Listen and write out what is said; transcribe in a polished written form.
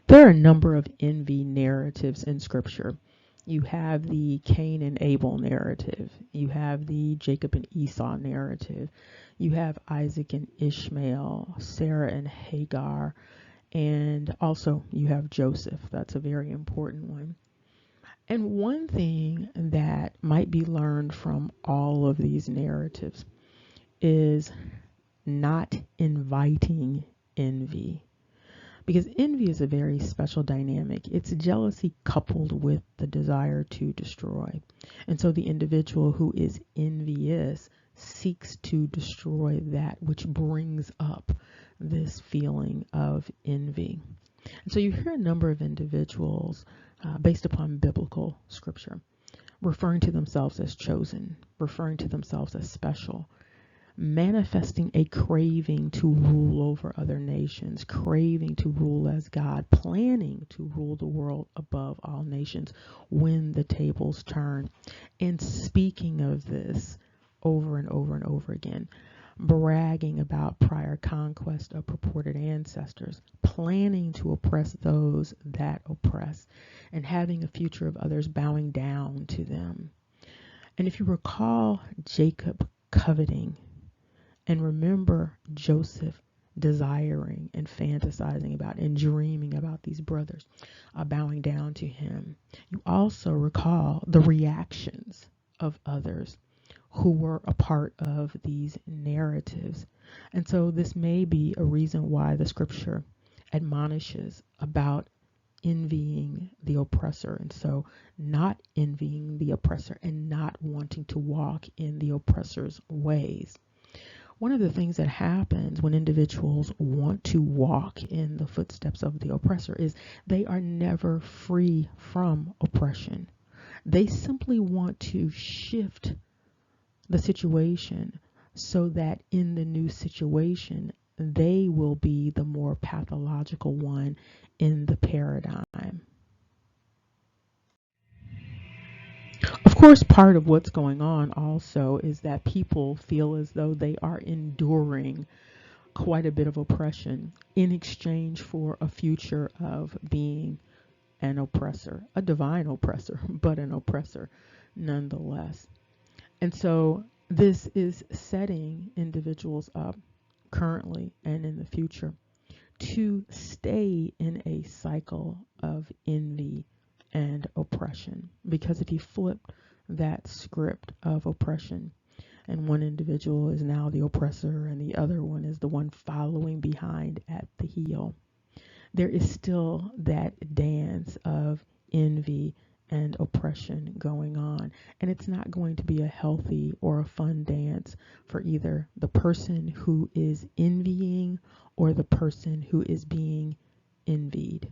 There are a number of envy narratives in Scripture. You have the Cain and Abel narrative. You have the Jacob and Esau narrative. You have Isaac and Ishmael, Sarah and Hagar, and also you have Joseph. That's a very important one. And one thing that might be learned from all of these narratives is not inviting envy. Because envy is a very special dynamic. It's jealousy coupled with the desire to destroy. And so the individual who is envious seeks to destroy that which brings up this feeling of envy. And so you hear a number of individuals based upon biblical scripture referring to themselves as chosen, referring to themselves as special, manifesting a craving to rule over other nations, craving to rule as God, planning to rule the world above all nations when the tables turn, and speaking of this over and over and over again, bragging about prior conquest of purported ancestors, planning to oppress those that oppress, and having a future of others bowing down to them. And if you recall Jacob coveting, and remember Joseph desiring and fantasizing about and dreaming about these brothers bowing down to him, you also recall the reactions of others who were a part of these narratives. And so this may be a reason why the scripture admonishes about envying the oppressor, and so not envying the oppressor and not wanting to walk in the oppressor's ways. One of the things that happens when individuals want to walk in the footsteps of the oppressor is they are never free from oppression. They simply want to shift the situation so that in the new situation, they will be the more pathological one in the paradigm. Of course, part of what's going on also is that people feel as though they are enduring quite a bit of oppression in exchange for a future of being an oppressor, a divine oppressor, but an oppressor nonetheless. And so this is setting individuals up currently and in the future to stay in a cycle of envy and oppression. Because if you flip that script of oppression, and one individual is now the oppressor and the other one is the one following behind at the heel, there is still that dance of envy and oppression going on. And it's not going to be a healthy or a fun dance for either the person who is envying or the person who is being envied.